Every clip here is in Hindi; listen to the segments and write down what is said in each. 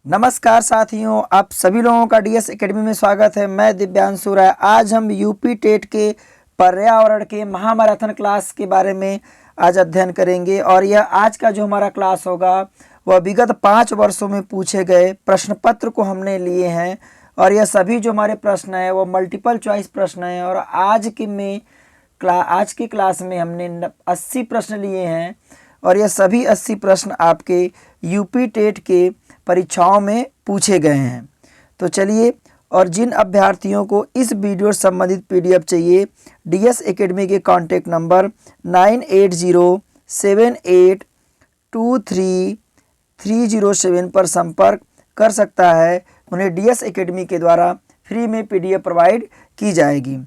नमस्कार साथियों, आप सभी लोगों का डीएस एकेडमी में स्वागत है। मैं दिव्यांशु राय। आज हम यूपी टेट के पर्यावरण के महामैराथन क्लास के बारे में आज अध्ययन करेंगे और यह आज का जो हमारा क्लास होगा वह विगत 5 वर्षों में पूछे गए प्रश्न पत्र को हमने लिए हैं और यह सभी जो हमारे प्रश्न हैं वो मल्टीपल चॉइस प्रश्न हैं और आज की क्लास में हमने 80 प्रश्न लिए हैं और यह सभी 80 प्रश्न आपके यूपी टेट के परीक्षाओं में पूछे गए हैं। तो चलिए, और जिन अभ्यर्थियों को इस वीडियो संबंधित पीडीएफ चाहिए, डीएस एकेडमी के कॉन्टैक्ट नंबर 9807823307 पर संपर्क कर सकता है। उन्हें डीएस एकेडमी के द्वारा फ्री में पीडीएफ प्रोवाइड की जाएगी।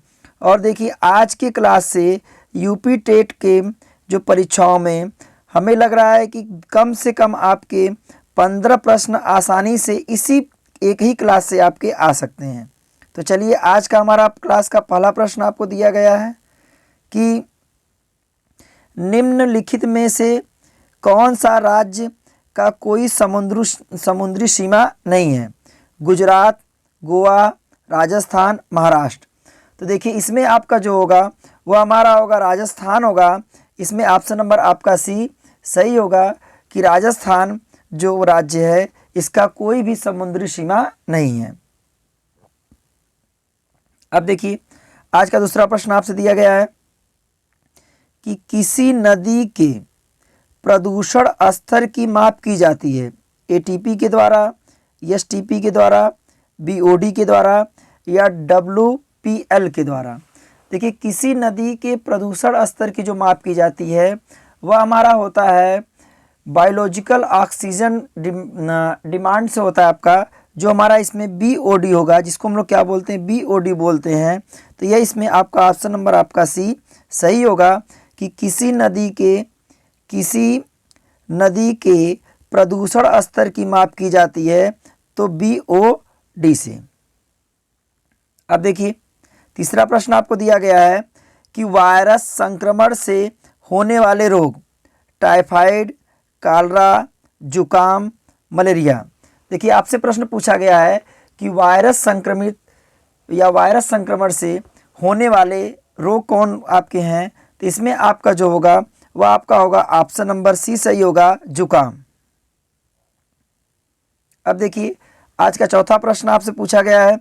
और देखिए, आज की क्लास से यूपी टेट के जो परीक्षाओं में हमें लग रहा है कि कम से कम आपके 15 प्रश्न आसानी से इसी एक ही क्लास से आपके आ सकते हैं। तो चलिए, आज का हमारा क्लास का पहला प्रश्न आपको दिया गया है कि निम्नलिखित में से कौन सा राज्य का कोई समुद्री सीमा नहीं है? गुजरात, गोवा, राजस्थान, महाराष्ट्र। तो देखिए, इसमें आपका जो होगा वो हमारा होगा राजस्थान होगा। इसमें ऑप्शन नंबर आपका सी सही होगा कि राजस्थान जो राज्य है इसका कोई भी समुद्री सीमा नहीं है। अब देखिए, आज का दूसरा प्रश्न आपसे दिया गया है कि किसी नदी के प्रदूषण स्तर की माप की जाती है एटीपी के द्वारा, एसटीपी के द्वारा, बीओडी के द्वारा या डब्ल्यूपीएल के द्वारा। देखिए, किसी नदी के प्रदूषण स्तर की जो माप की जाती है वह हमारा होता है बायोलॉजिकल ऑक्सीजन डिमांड से होता है आपका, जो हमारा इसमें बीओडी होगा, जिसको हम लोग क्या बोलते हैं, बीओडी बोलते हैं। तो यह इसमें आपका ऑप्शन नंबर आपका सी सही होगा कि किसी नदी के प्रदूषण स्तर की माप की जाती है तो बीओडी से। अब देखिए, तीसरा प्रश्न आपको दिया गया है कि वायरस संक्रमण से होने वाले रोग टाइफाइड, कॉलरा, जुकाम, मलेरिया। देखिए, आपसे प्रश्न पूछा गया है कि वायरस संक्रमण से होने वाले रोग कौन आपके हैं। तो इसमें आपका जो होगा वह आपका होगा ऑप्शन नंबर सी सही होगा, जुकाम। अब देखिए, आज का चौथा प्रश्न आपसे पूछा गया है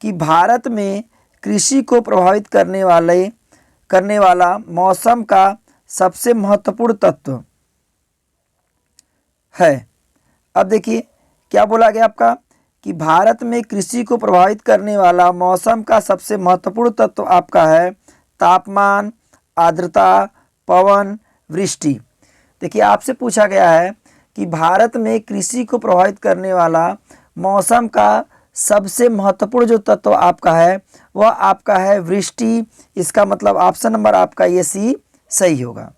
कि भारत में कृषि को प्रभावित करने वाला मौसम का सबसे महत्वपूर्ण तत्व है। अब देखिए, क्या बोला गया आपका कि भारत में कृषि को प्रभावित करने वाला मौसम का सबसे महत्वपूर्ण तत्व आपका है तापमान, आर्द्रता, पवन, वृष्टि। देखिए, आपसे पूछा गया है कि भारत में कृषि को प्रभावित करने वाला मौसम का सबसे महत्वपूर्ण जो तत्व आपका है वह आपका है वृष्टि। इसका मतलब ऑप्शन नंबर आपका ये सी सही होगा।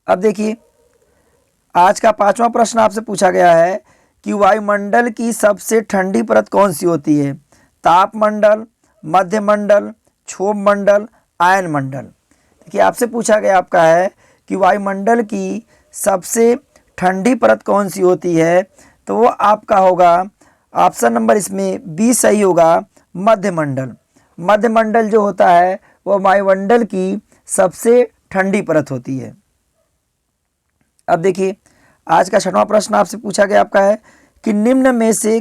अब देखिए, आज का पांचवा प्रश्न आपसे पूछा गया है कि वायुमंडल की सबसे ठंडी परत कौन सी होती है? तापमंडल, मध्यमंडल, क्षोभमंडल, आयनमंडल। देखिए, आपसे पूछा गया आपका है कि वायुमंडल की सबसे ठंडी परत कौन सी होती है, तो वो आपका होगा ऑप्शन नंबर इसमें बी सही होगा, मध्यमंडल। मध्यमंडल जो होता है वह वायुमंडल की सबसे ठंडी परत होती है। अब देखिए, आज का छठवां प्रश्न आपसे पूछा गया आपका है कि निम्न में से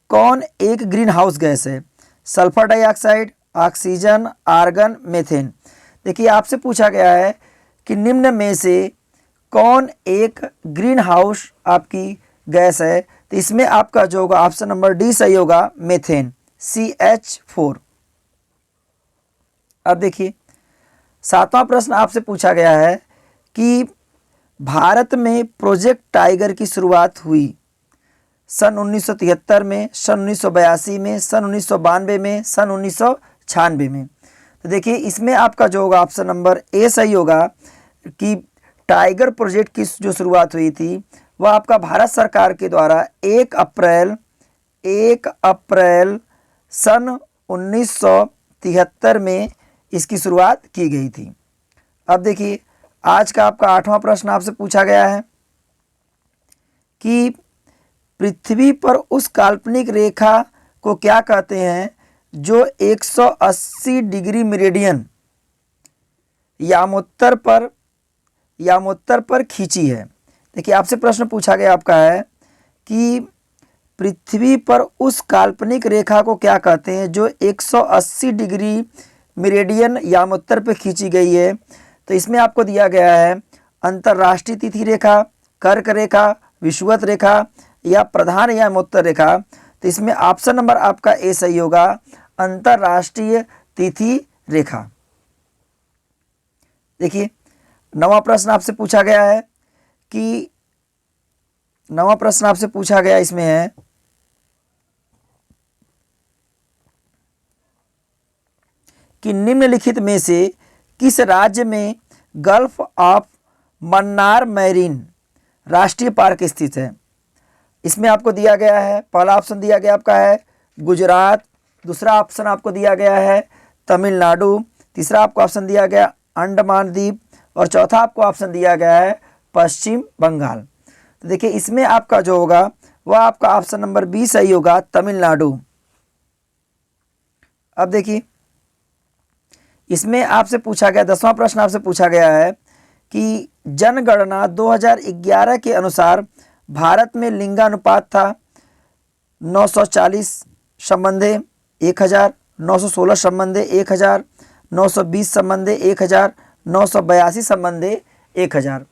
कौन एक ग्रीन हाउस गैस है? Sulphur dioxide, oxygen, argon, methane. देखिए, आपसे पूछा गया है कि निम्न में से कौन एक ग्रीन हाउस आपकी गैस है। तो इसमें आपका जो होगा ऑप्शन नंबर डी सही होगा, मीथेन, CH4। अब देखिए, सातवां प्रश्न आपसे पूछा गया है कि भारत में प्रोजेक्ट टाइगर की शुरुआत हुई सन 1973 में, सन 1982 में, सन 1992 में, सन 1996 में। तो देखिए, इसमें आपका जो होगा ऑप्शन नंबर ए सही होगा कि टाइगर प्रोजेक्ट की जो शुरुआत हुई थी वह आपका भारत सरकार के द्वारा 1 अप्रैल सन 1973 में इसकी शुरुआत की गई थी। अब देखिए, आज का आपका आठवां प्रश्न आपसे पूछा गया है कि पृथ्वी पर उस काल्पनिक रेखा को क्या कहते हैं जो 180 डिग्री मेरिडियन यामोत्तर पर खींची है। देखिए आपसे प्रश्न पूछा गया आपका है कि पृथ्वी पर उस काल्पनिक रेखा को क्या कहते हैं जो 180 डिग्री मेरिडियन यामोत्तर पर खींची गई है। तो इसमें आपको दिया गया है अंतर्राष्ट्रीय तिथि रेखा, कर्क रेखा, विषुवत रेखा या प्रधान यामोत्तर रेखा। तो इसमें ऑप्शन नंबर आपका ए सही होगा, अंतर्राष्ट्रीय तिथि रेखा। देखिए नवा प्रश्न आपसे पूछा गया है कि इसमें है कि निम्नलिखित में से किस राज्य में गल्फ ऑफ मन्नार मैरीन राष्ट्रीय पार्क स्थित है। इसमें आपको दिया गया है, पहला ऑप्शन दिया गया आपका है गुजरात, दूसरा ऑप्शन आपको दिया गया है तमिलनाडु, तीसरा आपको ऑप्शन दिया गया अंडमान द्वीप और चौथा आपको ऑप्शन दिया गया है पश्चिम बंगाल। तो देखिए इसमें आपका जो होगा वह आपका ऑप्शन नंबर बी सही होगा, तमिलनाडु। अब देखिए इसमें आपसे पूछा गया 10वां प्रश्न आपसे पूछा गया है कि जनगणना 2011 के अनुसार भारत में लिंगानुपात था 940 संबंधे 1000, 916 संबंधे 1000, 920 संबंधे 1000, 982 संबंधे 1000।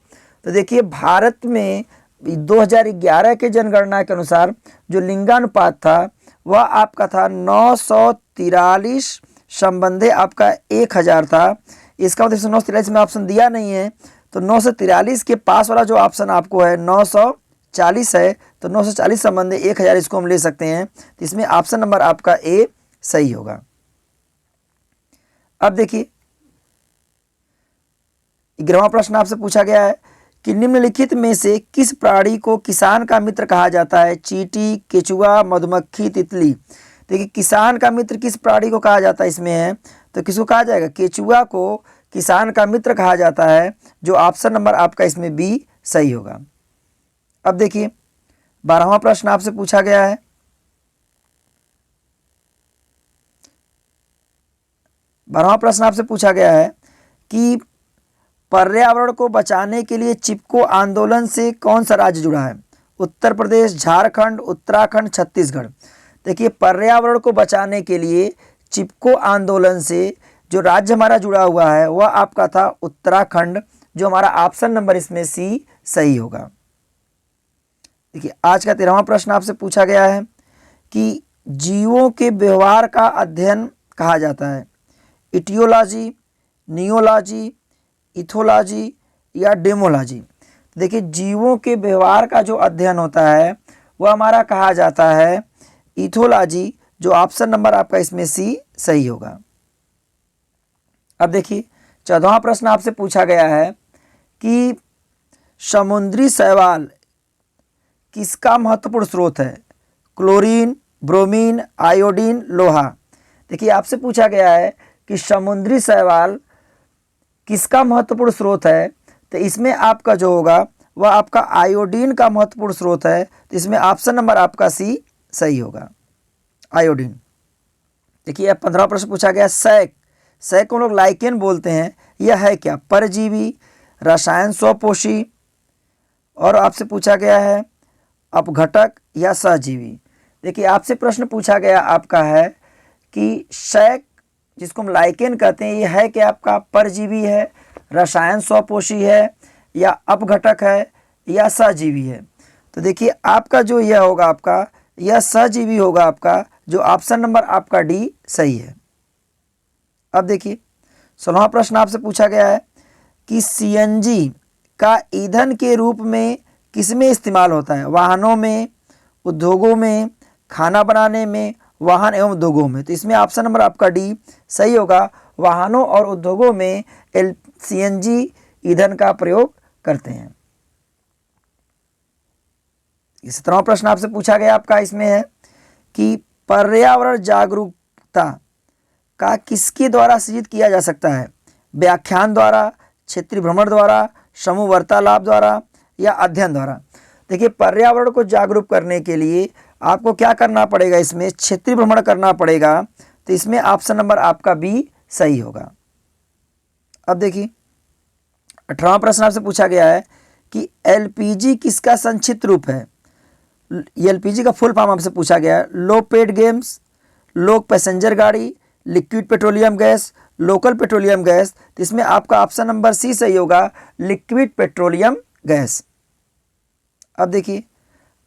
तो देखिए भारत में 2011 के जनगणना के अनुसार जो लिंगानुपात था वह आपका था 943 संबंधे आपका 1000 था। इसका मतलब 943 में ऑप्शन दिया नहीं है, तो 943 के पास वाला जो ऑप्शन आपको है 940 है, तो 940 संबंधे 1000 इसको हम ले सकते हैं। तो इसमें ऑप्शन नंबर आपका ए सही होगा। अब देखिए 11वां प्रश्न आपसे पूछा गया है कि निम्नलिखित में से किस प्राणी को किसान का मित्र कहा जाता है। चींटी, केचुआ, मधुमक्खी, तितली। देखिए किसान का मित्र किस प्राणी को कहा जाता है इसमें है, तो किसको कहा जाएगा, केचुआ को किसान का मित्र कहा जाता है, जो ऑप्शन नंबर आपका इसमें बी सही होगा। अब देखिए 12वां प्रश्न आपसे पूछा गया है 12वां प्रश्न आपसे पूछा गया है कि पर्यावरण को बचाने के लिए चिपको आंदोलन से कौन सा राज्य जुड़ा है। उत्तर प्रदेश, झारखंड, उत्तराखंड, छत्तीसगढ़। देखिए पर्यावरण को बचाने के लिए चिपको आंदोलन से जो राज्य हमारा जुड़ा हुआ है वह आपका था उत्तराखंड, जो हमारा ऑप्शन नंबर इसमें सी सही होगा। देखिए आज का 13वां प्रश्न आपसे पूछा गया है कि जीवों के व्यवहार का अध्ययन कहा जाता है। इटियोलॉजी, नियोलॉजी, इथोलॉजी या डेमोलॉजी। देखिए जीवों के व्यवहार का जो अध्ययन होता है वह हमारा कहा जाता है इथोलॉजी, जो ऑप्शन नंबर आपका इसमें सी सही होगा। अब देखिए 14वां प्रश्न आपसे पूछा गया है कि समुद्री शैवाल किसका महत्वपूर्ण स्रोत है। क्लोरीन, ब्रोमीन, आयोडीन, लोहा। देखिए आपसे पूछा गया है कि समुद्री शैवाल किसका महत्वपूर्ण स्रोत है, तो इसमें आपका जो होगा वह आपका आयोडीन का महत्वपूर्ण स्रोत है। तो इसमें ऑप्शन नंबर आपका सी सही होगा, आयोडीन। देखिए 15वां प्रश्न पूछा गया सैक को लोग लाइकेन बोलते हैं, यह है क्या, परजीवी, रसायन स्वपोषी, और आपसे पूछा गया है अपघटक या सहजीवी। देखिए आपसे प्रश्न पूछा गया आपका है कि सैक जिसको हम लाइकेन कहते हैं यह है कि आपका परजीवी है, रसायन स्वपोषी है या अपघटक है या सहजीवी है। तो देखिए आपका जो यह होगा आपका यह सहजीवी होगा आपका, जो ऑप्शन नंबर आपका डी सही है। अब देखिए 16वां प्रश्न आपसे पूछा गया है कि सीएनजी का ईंधन के रूप में किसमें इस्तेमाल होता है। वाहनों में, उद्योगों में, खाना बनाने में, वाहन एवं उद्योगों में। तो इसमें ऑप्शन नंबर आपका डी सही होगा, वाहनों और उद्योगों में सीएनजी ईंधन का प्रयोग करते हैं। 17वां प्रश्न आपसे पूछा गया आपका इसमें है कि पर्यावरण जागरूकता का किसके द्वारा सृजित किया जा सकता है। व्याख्यान द्वारा, क्षेत्रीय भ्रमण द्वारा, समूह वार्तालाप द्वारा या अध्ययन द्वारा। देखिए पर्यावरण को जागरूक करने के लिए आपको क्या करना पड़ेगा, इसमें क्षेत्रीय भ्रमण करना पड़ेगा। तो इसमें ऑप्शन नंबर आपका बी सही होगा। अब देखिए 18वां प्रश्न आपसे पूछा गया है कि एलपीजी किसका संक्षिप्त रूप है। एलपीजी का फुल फॉर्म आपसे पूछा गया है, लो पेड गेम्स, लोक पैसेंजर गाड़ी, liquid petroleum gas, local petroleum gas. तो इसमें आपका ऑप्शन नंबर सी सही होगा, लिक्विड पेट्रोलियम गैस। अब देखिए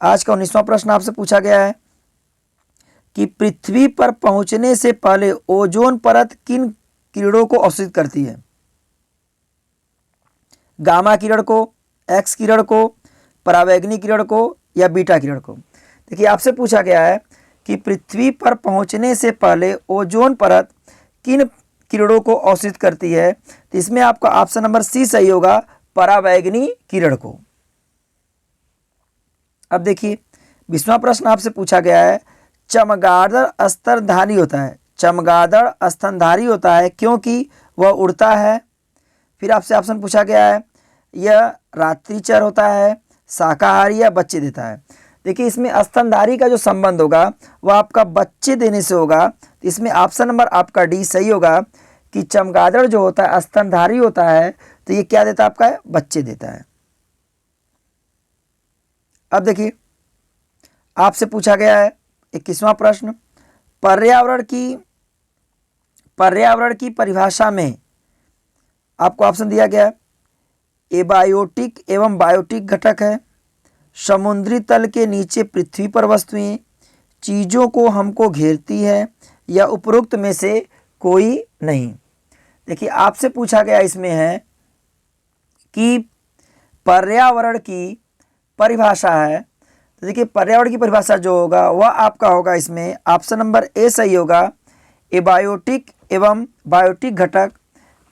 आज का 19वां प्रश्न आपसे पूछा गया है कि पृथ्वी पर पहुंचने से पहले ओजोन परत किन किरणों को अवशोषित करती है। गामा किरण को, एक्स किरण को, परावैंगनी किरण को या बीटा किरण को। देखिए आपसे पूछा गया है कि पृथ्वी पर पहुंचने से पहले ओजोन परत किन किरणों को अवशोषित करती है। तो इसमें आपका ऑप्शन नंबर सी सही होगा, परावैंगनी किरण को। अब देखिए 20वां प्रश्न आपसे पूछा गया है, चमगादड़ स्तनधारी होता है। चमगादड़ स्तनधारी होता है क्योंकि वह उड़ता है। फिर आपसे ऑप्शन पूछा गया है, यह रात्रिचर होता है, शाकाहारी या बच्चे देता है। देखिए इसमें स्तनधारी का जो संबंध होगा वह आपका बच्चे देने से होगा। तो इसमें ऑप्शन नंबर आपका डी सही होगा कि चमगादड़ जो होता है स्तनधारी होता है, तो ये क्या देता है आपका, बच्चे देता है। अब देखिए आपसे पूछा गया है 21वां प्रश्न, पर्यावरण की परिभाषा में आपको ऑप्शन दिया गया है, एबायोटिक एवं बायोटिक घटक है, समुद्री तल के नीचे पृथ्वी पर वस्तुएं, चीज़ों को हमको घेरती है, या उपरोक्त में से कोई नहीं। देखिए आपसे पूछा गया इसमें है कि पर्यावरण की परिभाषा है। तो देखिए पर्यावरण की परिभाषा जो होगा वह आपका होगा इसमें ऑप्शन नंबर ए सही होगा, एबायोटिक एवं बायोटिक घटक।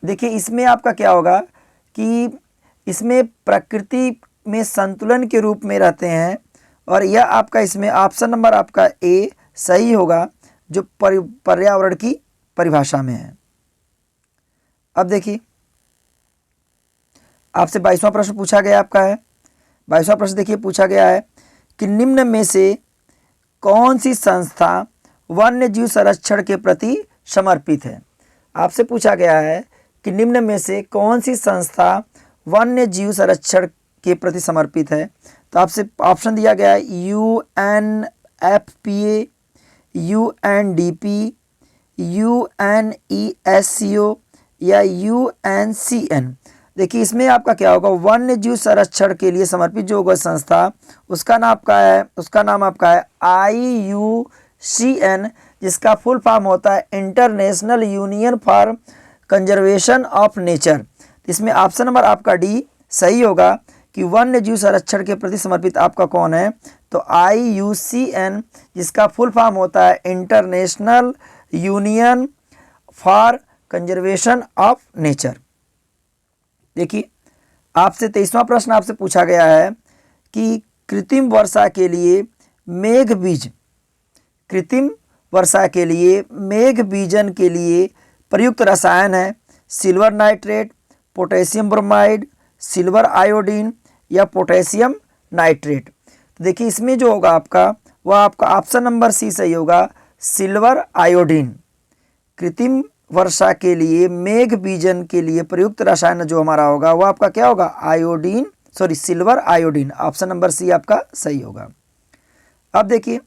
देखिए इसमें आपका क्या होगा कि इसमें प्रकृति में संतुलन के रूप में रहते हैं, और यह आपका इसमें ऑप्शन नंबर आपका ए सही होगा जो पर्यावरण की परिभाषा में है। अब देखिए आपसे 22वां प्रश्न पूछा गया आपका है। 22वां प्रश्न देखिए पूछा गया है कि निम्न में से कौन सी संस्था वन्य जीव संरक्षण के प्रति समर्पित है। आपसे पूछा गया है कि निम्न में से कौन सी संस्था वन्य जीव संरक्षण के प्रति समर्पित है। तो आपसे ऑप्शन दिया गया है UNFPA, UNDP, UNESCO या UNCN। देखिए इसमें आपका क्या होगा, वन्य जीव संरक्षण के लिए समर्पित जो होगा संस्था उसका नाम आपका है IUCN, जिसका फुल फॉर्म होता है international union for conservation of nature. इसमें ऑप्शन नंबर आपका डी सही होगा कि वन्य जीव संरक्षण के प्रति समर्पित आपका कौन है, तो IUCN, जिसका फुल फॉर्म होता है international union for conservation of nature. देखिए आपसे 23वां प्रश्न आपसे पूछा गया है कि कृत्रिम वर्षा के लिए मेघ बीजन के लिए प्रयुक्त रसायन है silver nitrate, potassium bromide, silver iodine या पोटेशियम नाइट्रेट। तो देखिए इसमें जो होगा आपका वह आपका ऑप्शन नंबर सी सही होगा, सिल्वर आयोडीन। कृत्रिम वर्षा के लिए मेघ बीजन के लिए प्रयुक्त रसायन जो हमारा होगा वह आपका क्या होगा, silver iodine. Option number C आपका सही होगा। अब देखिए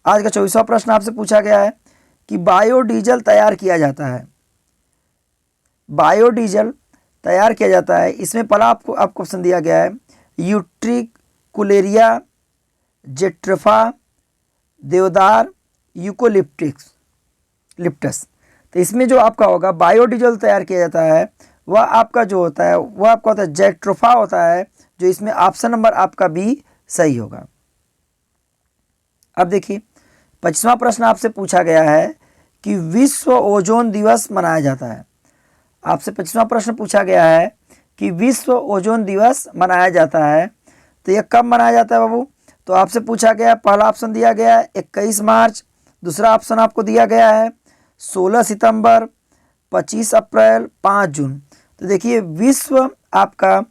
आज का 24वां प्रश्न आपसे पूछा गया है कि बायोडीजल तैयार किया जाता है। इसमें पहला आपको ऑप्शन दिया गया है यूट्रिकुलेरिया, जेट्रोफा, देवदार, यूकोलिप्टस। तो इसमें जो आपका होगा बायोडीजल तैयार किया जाता है वह आपका जो होता है वह आपका होता है जेट्रोफा होता है, जो इसमें ऑप्शन नंबर आपका बी सही होगा। अब देखिए 25वां प्रश्न आपसे पूछा गया है कि विश्व ओजोन दिवस मनाया जाता है। आपसे 25वां प्रश्न पूछा गया है कि विश्व ओजोन दिवस मनाया जाता है, तो यह कब मनाया जाता है बाबू। तो आपसे पूछा गया, पहला ऑप्शन दिया गया है 21 मार्च, दूसरा ऑप्शन आपको दिया गया है 16 सितंबर, 25 अप्रैल, 5 जून। तो देखिए विश्व आपका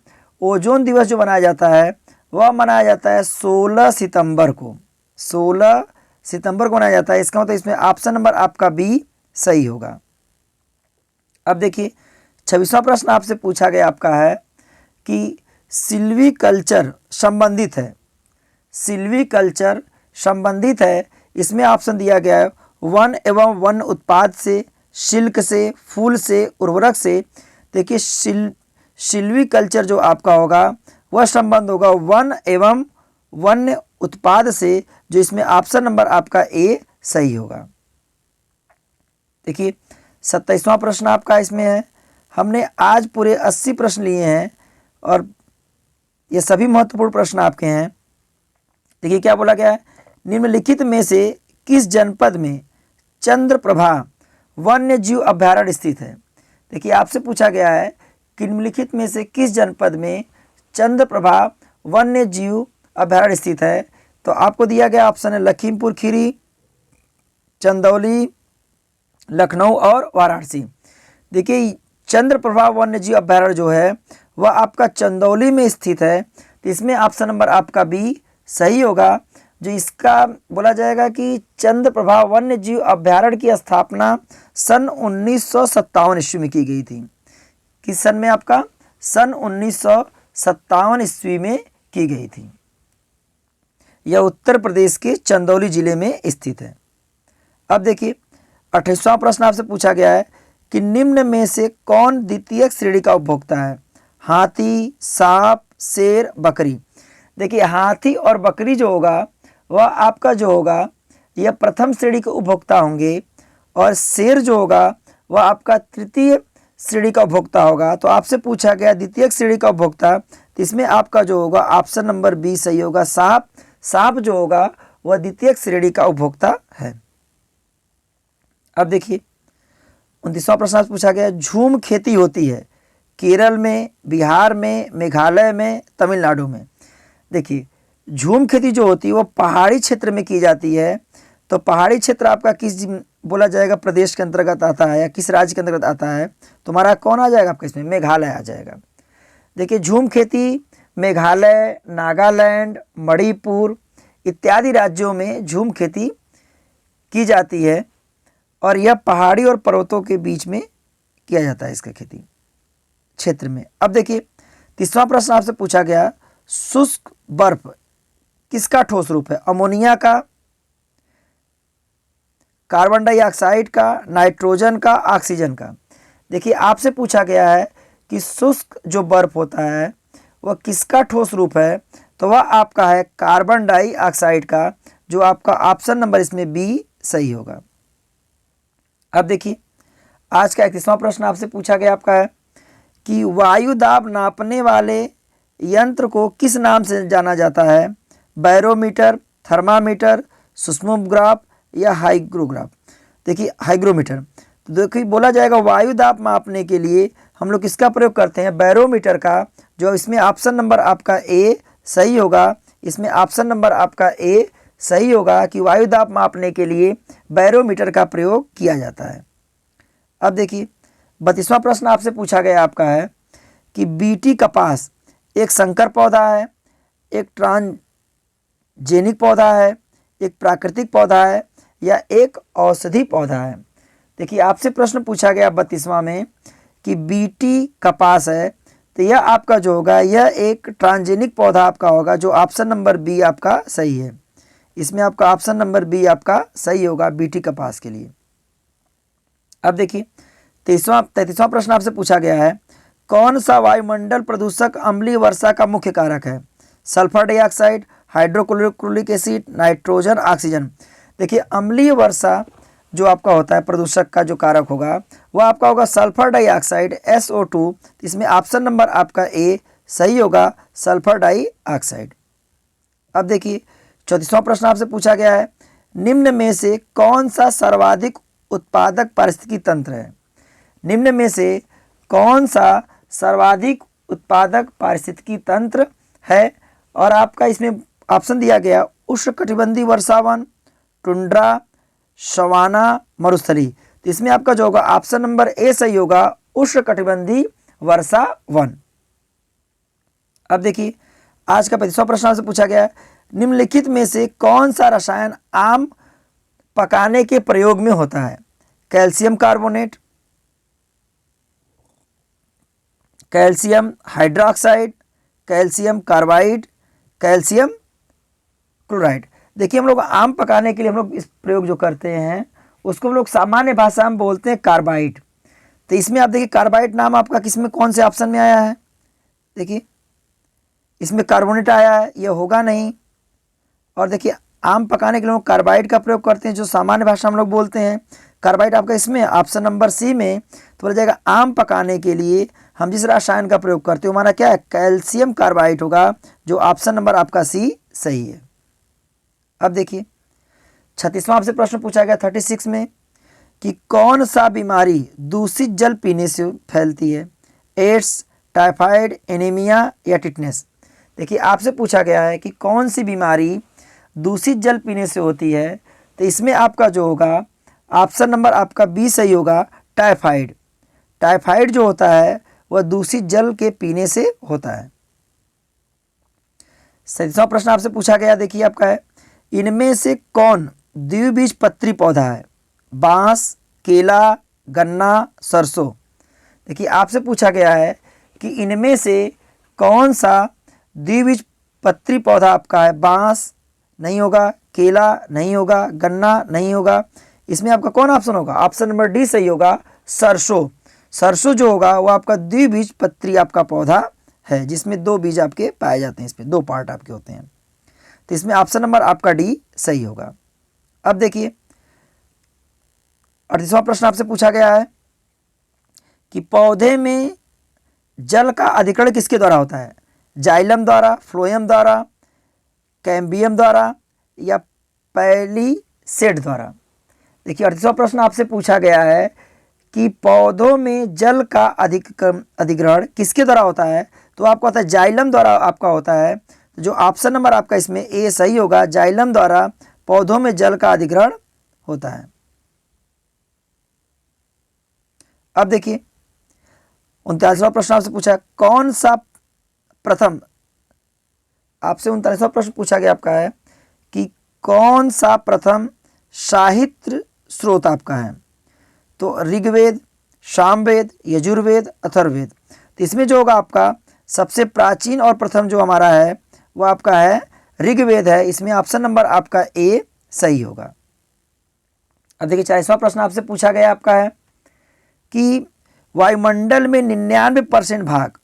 ओजोन दिवस जो मनाया जाता है वह मनाया जाता है 16 सितंबर को। 16 सितंबर को मनाया जाता है। इसका मतलब इसमें ऑप्शन नंबर आपका बी सही होगा। अब देखिए 26वां प्रश्न आपसे पूछा गया आपका है कि सिल्वीकल्चर संबंधित है, सिल्वीकल्चर संबंधित है। इसमें ऑप्शन दिया गया है वन एवं वन उत्पाद से, सिल्क से, फूल से, उर्वरक से। देखिए सिल्वीकल्चर जो आपका होगा वह संबंध होगा वन एवं वन्य उत्पाद से, जो इसमें ऑप्शन नंबर आपका ए सही होगा। देखिए 27वां प्रश्न आपका इसमें है। हमने आज पूरे 80 प्रश्न लिए हैं और ये सभी महत्वपूर्ण प्रश्न आपके हैं। देखिए क्या बोला गया है, निम्नलिखित में से किस जनपद में चंद्रप्रभा वन्य जीव अभयारण्य स्थित है। देखिए आपसे पूछा गया है कि निम्नलिखित में से किस जनपद में चंद्रप्रभा वन्य जीव अभयारण्य स्थित है। तो आपको दिया गया ऑप्शन है लखीमपुर खीरी, चंदौली, लखनऊ और वाराणसी। देखिए चंद्रप्रभा वन्य जीव अभयारण्य जो है वह आपका चंदौली में स्थित है। तो इसमें ऑप्शन नंबर आपका बी सही होगा। जो इसका बोला जाएगा कि चंद्रप्रभा वन्य जीव अभयारण्य की स्थापना सन 1957 ईस्वी में की गई थी। किस सन में आपका? सन 1957 ईस्वी में की गई थी। यह उत्तर प्रदेश के चंदौली जिले में स्थित है। अब देखिए 28वां प्रश्न आपसे पूछा गया है कि निम्न में से कौन द्वितीयक श्रेणी का उपभोक्ता है। हाथी, सांप, शेर, बकरी। देखिए हाथी और बकरी जो होगा वह आपका जो होगा यह प्रथम श्रेणी के उपभोक्ता होंगे, और शेर जो होगा वह आपका तृतीय श्रेणी का उपभोक्ता होगा। तो आपसे पूछा गया द्वितीयक श्रेणी का उपभोक्ता, तो इसमें आपका जो होगा ऑप्शन नंबर बी सही होगा। सांप, सांप जो होगा वह द्वितीयक श्रेणी का उपभोक्ता है। अब देखिए 29वां प्रश्न पूछा गया, झूम खेती होती है केरल में, बिहार में, मेघालय में, तमिलनाडु में। देखिए झूम खेती जो होती है वो पहाड़ी क्षेत्र में की जाती है। तो पहाड़ी क्षेत्र आपका किस बोला जाएगा प्रदेश के अंतर्गत आता है या किस राज्य के अंतर्गत आता है? तुम्हारा कौन आ जाएगा आपका इसमें? मेघालय आ जाएगा। देखिए झूम खेती मेघालय, नागालैंड, मणिपुर इत्यादि राज्यों में झूम खेती की जाती है, और यह पहाड़ी और पर्वतों के बीच में किया जाता है इसका खेती क्षेत्र में। अब देखिए 30वां प्रश्न आपसे पूछा गया, शुष्क बर्फ किसका ठोस रूप है? अमोनिया का, कार्बन डाइऑक्साइड का, नाइट्रोजन का, ऑक्सीजन का। देखिए आपसे पूछा गया है कि शुष्क जो बर्फ होता है वह किसका ठोस रूप है? तो वह आपका है कार्बन डाइऑक्साइड का, जो आपका ऑप्शन नंबर इसमें बी सही होगा। अब देखिए आज का 31वां प्रश्न आपसे पूछा गया आपका है कि वायु दाब नापने वाले यंत्र को किस नाम से जाना जाता है? बैरोमीटर, थर्मामीटर, सुस्मोग्राफ या हाइग्रोग्राफ। देखिए हाइग्रोमीटर। तो देखिए बोला जाएगा वायु दाब मापने के लिए हम लोग किसका प्रयोग करते हैं? बैरोमीटर का, जो इसमें ऑप्शन नंबर आपका ए सही होगा। इसमें ऑप्शन नंबर आपका ए सही होगा कि वायु दाब मापने के लिए बैरोमीटर का प्रयोग किया जाता है। अब देखिए 32वां प्रश्न आपसे पूछा गया आपका है कि बीटी कपास एक संकर पौधा है, एक ट्रांसजेनिक पौधा है, एक प्राकृतिक पौधा है या एक औषधि पौधा है। देखिए आपसे प्रश्न पूछा गया 32वां में कि बीटी कपास है, तो यह आपका जो होगा यह एक ट्रांसजेनिक पौधा आपका होगा, जो ऑप्शन नंबर बी आपका सही है। इसमें आपका ऑप्शन नंबर बी आपका सही होगा बीटी कपास के लिए। अब देखिए 33वां प्रश्न आपसे पूछा गया है, कौन सा वायुमंडल प्रदूषक अम्लीय वर्षा का मुख्य कारक है? Sulphur dioxide, hydrochloric acid, nitrogen, oxygen. देखिए अम्लीय वर्षा जो आपका होता है प्रदूषक का जो कारक होगा वह आपका होगा सल्फर डाइऑक्साइड SO2। इसमें ऑप्शन नंबर आपका ए सही होगा, सल्फर डाइऑक्साइड। अब देखिए 34वां प्रश्न आपसे पूछा गया है, निम्न में से कौन सा सर्वाधिक उत्पादक पारिस्थितिकी तंत्र है? निम्न में से कौन सा सर्वाधिक उत्पादक पारिस्थितिकी तंत्र है? और आपका इसमें ऑप्शन दिया गया उष्णकटिबंधीय वर्षावन, टुंड्रा, सवाना, मरुस्थली। तो इसमें आपका जो होगा ऑप्शन नंबर ए सही होगा, उष्णकटिबंधीय वर्षावन। अब देखिए आज का 35वां प्रश्न आपसे पूछा गया है, निम्नलिखित में से कौन सा रसायन आम पकाने के प्रयोग में होता है? Calcium carbonate, calcium hydroxide, calcium carbide, calcium chloride. देखिए हम लोग आम पकाने के लिए हम लोग इस प्रयोग जो करते हैं उसको हम लोग सामान्य भाषा में बोलते हैं कार्बाइड। तो इसमें आप देखिए कार्बाइड नाम आपका किसमें कौन से ऑप्शन में आया है? देखिए इसमें कार्बोनेट आया है, ये होगा नहीं। और देखिए आम पकाने के लिए लोग कार्बाइड का प्रयोग करते हैं जो सामान्य भाषा हम लोग बोलते हैं। कार्बाइड आपका इसमें ऑप्शन नंबर सी में तो बोला जाएगा आम पकाने के लिए हम जिस रसायन का प्रयोग करते हैं हमारा क्या है? कैल्शियम कार्बाइड होगा, जो ऑप्शन नंबर आपका सी सही है। अब देखिए 36वां आपसे प्रश्न पूछा गया 36 में कि कौन सा बीमारी दूषित जल पीने से फैलती है? एड्स, टाइफाइड, एनीमिया या टिटनेस। देखिए आपसे पूछा गया है कि कौन सी बीमारी दूषित जल पीने से होती है, तो इसमें आपका जो होगा ऑप्शन नंबर आपका बी सही होगा, टाइफाइड। टाइफाइड जो होता है वह दूषित जल के पीने से होता है। 37वां प्रश्न आपसे पूछा गया, देखिए आपका है, इनमें से कौन द्विबीजपत्री पौधा है? बांस, केला, गन्ना, सरसों। देखिए आपसे पूछा गया है कि इनमें से कौन सा द्विबीजपत्री पौधा आपका है? बांस नहीं होगा, केला नहीं होगा, गन्ना नहीं होगा। इसमें आपका कौन ऑप्शन होगा? ऑप्शन नंबर डी सही होगा, सरसों। सरसों जो होगा वो आपका द्विबीजपत्री आपका पौधा है जिसमें दो बीज आपके पाए जाते हैं, इसमें दो पार्ट आपके होते हैं। तो इसमें ऑप्शन नंबर आपका डी सही होगा। अब देखिए 38वां प्रश्न आपसे पूछा गया है कि पौधे में जल का अधिकरण किसके द्वारा होता है? जाइलम द्वारा, फ्लोएम द्वारा, कैम्बियम द्वारा या पैलीसेड द्वारा। देखिए 38वां प्रश्न आपसे पूछा गया है कि पौधों में जल का अधिग्रहण किसके द्वारा होता है? तो आपका होता है जाइलम द्वारा आपका होता है। तो जो ऑप्शन नंबर आपका इसमें ए सही होगा, जाइलम द्वारा पौधों में जल का अधिग्रहण होता है। अब देखिए 39वां प्रश्न आपसे पूछा, कौन सा प्रथम, आपसे 39वां प्रश्न पूछा गया आपका है कि कौन सा प्रथम साहित्य स्रोत आपका है? तो ऋग्वेद, सामवेद, यजुर्वेद, अथर्ववेद। तो इसमें जो होगा आपका सबसे प्राचीन और प्रथम जो हमारा है वो आपका है ऋग्वेद है। इसमें ऑप्शन नंबर आपका ए सही होगा। अब देखिए 40वां प्रश्न आपसे पूछा गया आपका है कि वायुमंडल में 99% भाग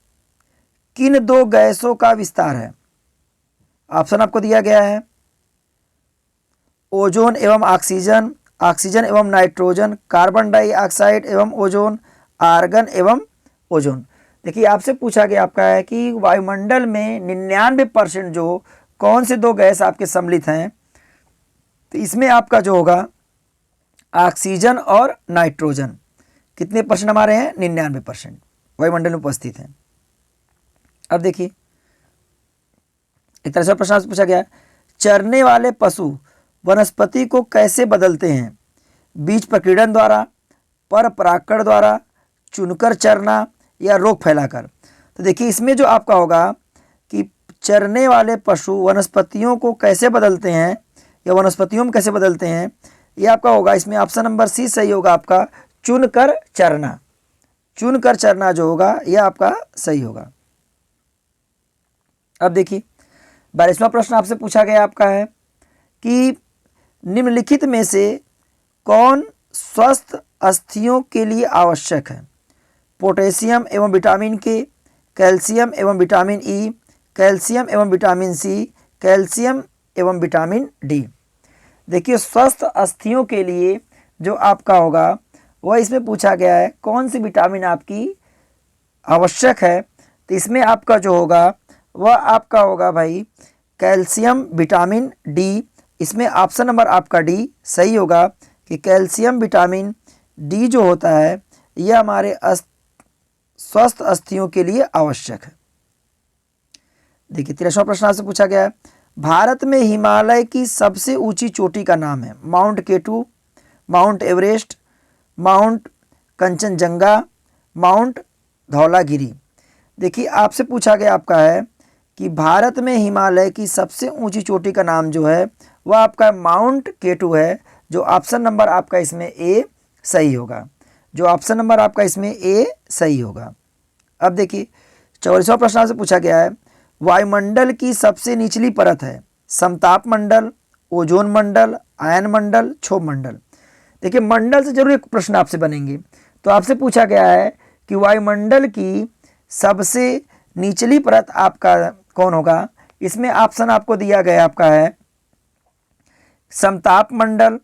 किन दो गैसों का विस्तार है? ऑप्शन आपको दिया गया है ओजोन एवं ऑक्सीजन, ऑक्सीजन एवं नाइट्रोजन, कार्बन डाइऑक्साइड एवं ओजोन, आर्गन एवं ओजोन। देखिए आपसे पूछा गया आपका है कि वायुमंडल में 99% जो कौन से दो गैस आपके सम्मिलित हैं? तो इसमें आपका जो होगा ऑक्सीजन और नाइट्रोजन कितने परसेंट हमारे हैं? 99% वायुमंडल में उपस्थित हैं। अब देखिए 41वां प्रश्न आपसे पूछा गया, चरने वाले पशु वनस्पति को कैसे बदलते हैं? बीज प्रकीर्णन द्वारा, पर परागकण द्वारा, चुनकर चरना या रोग फैलाकर। तो देखिए इसमें जो आपका होगा कि चरने वाले पशु वनस्पतियों को कैसे बदलते हैं या वनस्पतियों में कैसे बदलते हैं, ये आपका होगा इसमें ऑप्शन नंबर सी सही होगा आपका, चुनकर चरना। चुनकर चरना जो होगा यह आपका सही होगा। अब देखिए 42वां प्रश्न आपसे पूछा गया आपका है कि निम्नलिखित में से कौन स्वस्थ अस्थियों के लिए आवश्यक है? पोटेशियम एवं विटामिन के, कैल्शियम एवं विटामिन ई, कैल्शियम एवं विटामिन सी, कैल्शियम एवं विटामिन डी। देखिए स्वस्थ अस्थियों के लिए जो आपका होगा वह इसमें पूछा गया है कौन सी विटामिन आपकी आवश्यक है। तो इसमें आपका जो होगा वह आपका होगा भाई कैल्शियम विटामिन डी। इसमें ऑप्शन नंबर आपका डी सही होगा कि कैल्शियम विटामिन डी जो होता है यह हमारे स्वस्थ अस्थियों के लिए आवश्यक है। देखिए 43वां प्रश्न आपसे पूछा गया है, भारत में हिमालय की सबसे ऊंची चोटी का नाम है? Mount K two, Mount Everest, Mount Kanchenjunga, Mount Dhaulagiri. देखिए आपसे पूछा गया आपका है कि भारत में हिमालय की सबसे ऊंची चोटी का नाम जो है वह आपका माउंट केटू है। जो ऑप्शन नंबर आपका इसमें ए सही होगा। जो ऑप्शन नंबर आपका इसमें ए सही होगा। अब देखिए 44वां प्रश्न आपसे पूछा गया है, वायुमंडल की सबसे निचली परत है समताप मंडल, ओजोन मंडल, आयन मंडल, क्षोभ मंडल। देखिए मंडल से जरूर एक प्रश्न आपसे बनेंगे। तो आपसे पूछा गया है कि वायुमंडल की सबसे निचली परत आपका कौन होगा। इसमें ऑप्शन आपको दिया गया आपका है समताप मंडल,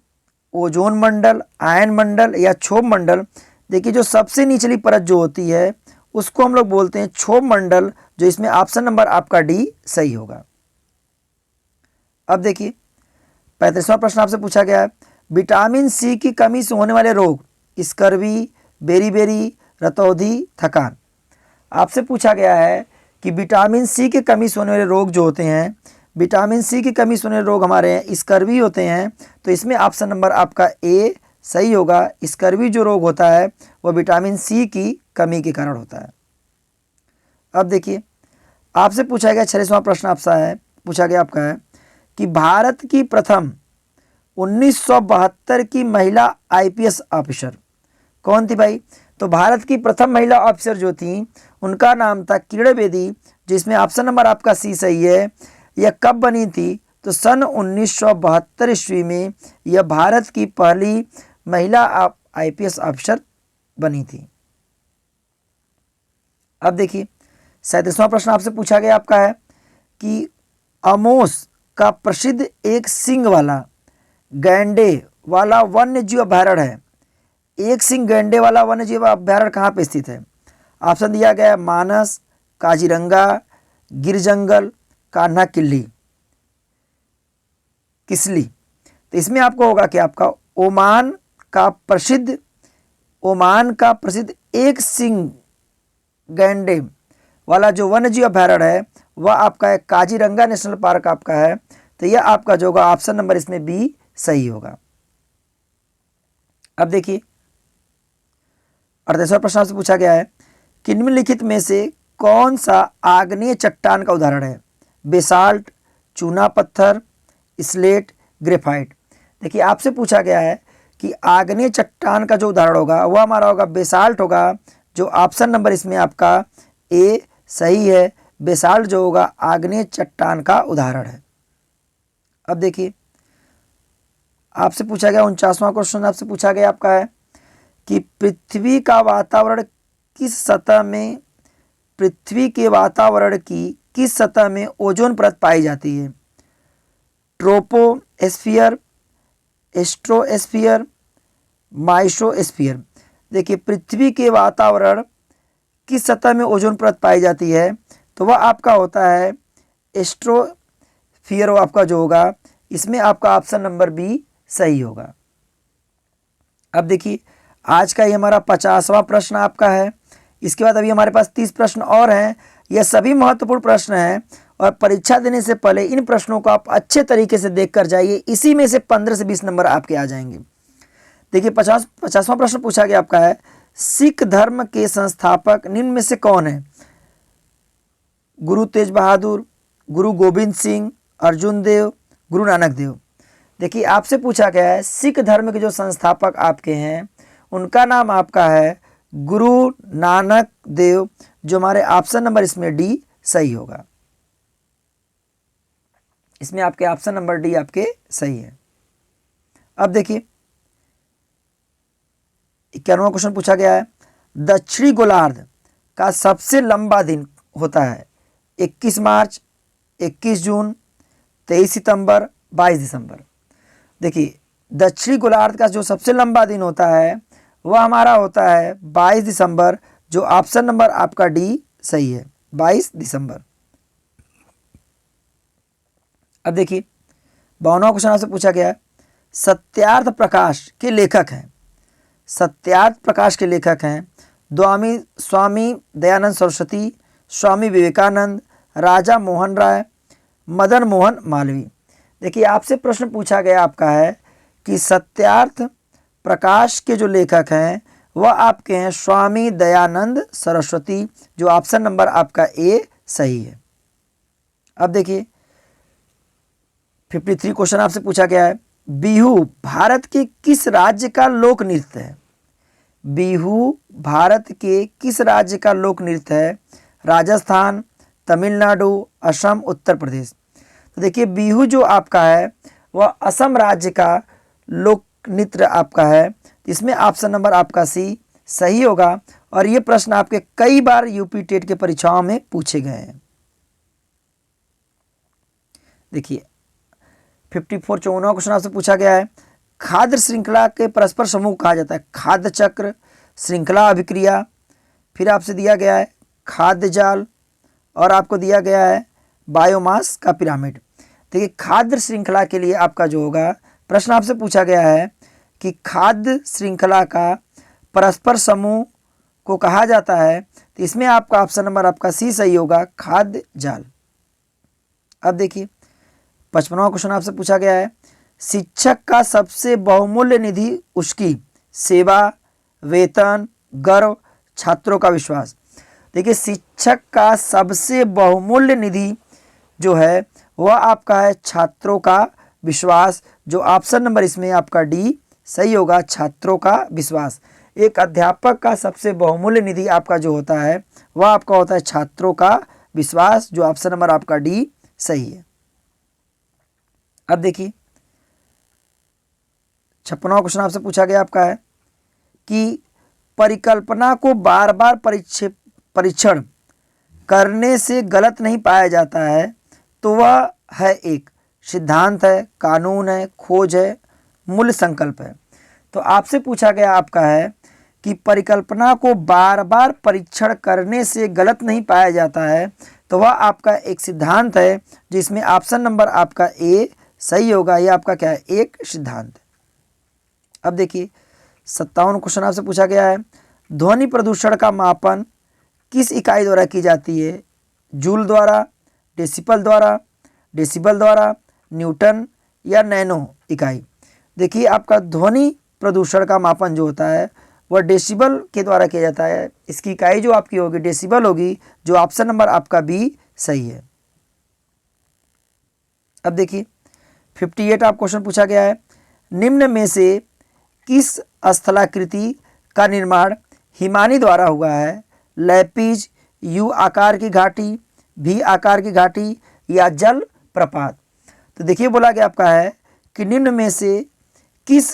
ओजोन मंडल, आयन मंडल या क्षोभ मंडल। देखिए जो सबसे निचली परत जो होती है उसको हम लोग बोलते हैं क्षोभ मंडल, जो इसमें ऑप्शन नंबर आपका डी सही होगा। अब देखिए 35वां प्रश्न आपसे पूछा गया है, विटामिन सी की कमी से होने वाले रोग स्कर्वी, बेरीबेरी, रतौंधी, थकान। आपसे पूछा गया है कि विटामिन सी की कमी से होने वाले रोग जो होते हैं, विटामिन सी की कमी से होने वाले रोग हमारे हैं स्कर्वी होते हैं। तो इसमें ऑप्शन नंबर आपका ए सही होगा। स्कर्वी जो रोग होता है वह विटामिन सी की कमी के कारण होता है। अब देखिए आपसे पूछा गया 46वां प्रश्न आपसे है, पूछा गया आपका है कि भारत की प्रथम 1972 की महिला आईपीएस ऑफिसर कौन थी भाई। तो भारत की प्रथम महिला ऑफिसर जो थी उनका नाम था किरण बेदी, जिसमें ऑप्शन नंबर आपका सी सही है। यह कब बनी थी। तो सन 1972 ईस्वी में यह भारत की पहली महिला आईपीएस ऑफिसर बनी थी। अब देखिए 37वां प्रश्न आपसे पूछा गया आपका है कि अमोस का प्रसिद्ध एक सिंग वाला गैंडे वाला वन्य जीव अभयारण्य है। एक सिंग गैंडे वाला वन्य जीव अभयारण्य कहाँ पे स्थित है। ऑप्शन दिया गया है मानस, काजीरंगा, गिर जंगल, कान्हा किसली। तो इसमें आपको होगा कि आपका ओमान का प्रसिद्ध एक सिंग गैंडे वाला जो वन्य जीव अभयारण्य है वह आपका है काजीरंगा नेशनल पार्क आपका है। तो यह आपका जो होगा ऑप्शन नंबर इसमें बी सही होगा। अब देखिए 38वां प्रश्न आपसे पूछा गया है, निम्नलिखित में से कौन सा आग्नेय चट्टान का उदाहरण है। बेसाल्ट, चूना पत्थर, स्लेट, ग्रेफाइट। देखिए आपसे पूछा गया है कि आग्नेय चट्टान का जो उदाहरण होगा वह हमारा होगा बेसाल्ट होगा। जो ऑप्शन नंबर इसमें आपका ए सही है। बेसाल्ट जो होगा आग्नेय चट्टान का उदाहरण है। अब देखिए आपसे पूछा गया 49वां क्वेश्चन आपसे पूछा गया आपका है कि पृथ्वी का वातावरण किस सतह में पृथ्वी के वातावरण की किस सतह में ओजोन परत पाई जाती है। ट्रोपोस्फियर, एस्ट्रोस्फियर, माइक्रोस्फियर। देखिए पृथ्वी के वातावरण किस सतह में ओजोन परत पाई जाती है। तो वह आपका होता है एस्ट्रोस्फियर आपका जो होगा। इसमें आपका ऑप्शन नंबर बी सही होगा। अब देखिए आज का ये हमारा 50वां प्रश्न आपका है। इसके बाद अभी हमारे पास 30 प्रश्न और हैं। यह सभी महत्वपूर्ण प्रश्न हैं और परीक्षा देने से पहले इन प्रश्नों को आप अच्छे तरीके से देख कर जाइए। इसी में से 15 से 20 नंबर आपके आ जाएंगे। देखिए 50वां प्रश्न पूछा गया आपका है, सिख धर्म के संस्थापक निम्न में से कौन है। गुरु तेज बहादुर, गुरु गोविंद सिंह, अर्जुन देव, गुरु नानक देव। देखिए आपसे पूछा गया है सिख धर्म के जो संस्थापक आपके हैं उनका नाम आपका है गुरु नानक देव। जो हमारे ऑप्शन नंबर इसमें डी सही होगा। इसमें आपके ऑप्शन नंबर डी आपके सही है। अब देखिए 91वां क्वेश्चन पूछा गया है, दक्षिणी गोलार्ध का सबसे लंबा दिन होता है 21 मार्च, 21 जून, 23 सितंबर, 22 दिसंबर। देखिए दक्षिणी गोलार्ध का जो सबसे लंबा दिन होता है वह हमारा होता है 22 दिसंबर। जो ऑप्शन नंबर आपका डी सही है 22 दिसंबर। अब देखिए 52वां क्वेश्चन आपसे पूछा गया है, सत्यार्थ प्रकाश के लेखक हैं। सत्यार्थ प्रकाश के लेखक हैं स्वामी दयानंद सरस्वती, स्वामी विवेकानंद, राजा मोहन राय, मदन मोहन मालवीय। देखिए आपसे प्रश्न पूछा गया आपका है कि सत्यार्थ प्रकाश के जो लेखक हैं वह आपके हैं स्वामी दयानंद सरस्वती। जो ऑप्शन नंबर आपका ए सही है। अब देखिए 53 क्वेश्चन आपसे पूछा गया है, बिहू भारत के किस राज्य का लोक नृत्य है? बिहू भारत के किस राज्य का लोक नृत्य है? राजस्थान, तमिलनाडु, असम, उत्तर प्रदेश। तो देखिए बिहू जो आपका है वह असम राज्य का लोक नृत्य आपका है। इसमें ऑप्शन नंबर आपका सी सही होगा और ये प्रश्न आपके कई बार यूपी टेट के परीक्षाओं में पूछे गए हैं। देखिए 54 54वां क्वेश्चन आपसे पूछा गया है, खाद्य श्रृंखला के परस्पर समूह कहा जाता है? खाद्य चक्र, श्रृंखला अभिक्रिया, फिर आपसे दिया गया है खाद्य जाल और आपको दिया गया है बायोमास का पिरामिड। देखिए खाद्य श्रृंखला के लिए आपका जो होगा प्रश्न आपसे पूछा गया है कि खाद्य श्रृंखला का परस्पर समूह को कहा जाता है, तो इसमें आपका ऑप्शन नंबर आपका सी सही होगा, खाद्य जाल। अब देखिए 55वां क्वेश्चन आपसे पूछा गया है, शिक्षक का सबसे बहुमूल्य निधि उसकी सेवा, वेतन, गर्व, छात्रों का विश्वास। देखिए शिक्षक का सबसे बहुमूल्य निधि जो है वह आपका है छात्रों का विश्वास, जो ऑप्शन नंबर इसमें आपका डी सही होगा, छात्रों का विश्वास। एक अध्यापक का सबसे बहुमूल्य निधि आपका जो होता है वह आपका होता है छात्रों का विश्वास, जो ऑप्शन नंबर आपका डी सही है। अब देखिए 56वां क्वेश्चन आपसे पूछा गया आपका है कि परिकल्पना को बार बार परीक्षण करने से गलत नहीं पाया जाता है, तो वह है एक सिद्धांत है, कानून है, खोज है, मूल संकल्प है। तो आपसे पूछा गया आपका है कि परिकल्पना को बार बार परीक्षण करने से गलत नहीं पाया जाता है, तो वह आपका एक सिद्धांत है, जिसमें ऑप्शन नंबर आपका ए सही होगा। ये आपका क्या है, एक सिद्धांत। अब देखिए 57वां क्वेश्चन आपसे पूछा गया है, ध्वनि प्रदूषण का मापन किस इकाई द्वारा की जाती है? जूल द्वारा, डेसिबल द्वारा, न्यूटन या नैनो इकाई। देखिए आपका ध्वनि प्रदूषण का मापन जो होता है वह डेसिबल के द्वारा किया जाता है। इसकी इकाई जो आपकी होगी डेसिबल होगी, जो ऑप्शन नंबर आपका बी सही है। अब देखिए 58 आप क्वेश्चन पूछा गया है, निम्न में से किस स्थलाकृति का निर्माण हिमानी द्वारा हुआ है? लैपिज, यू आकार की घाटी, भी आकार की घाटी या जल प्रपात। तो देखिए बोला गया आपका है कि निम्न में से किस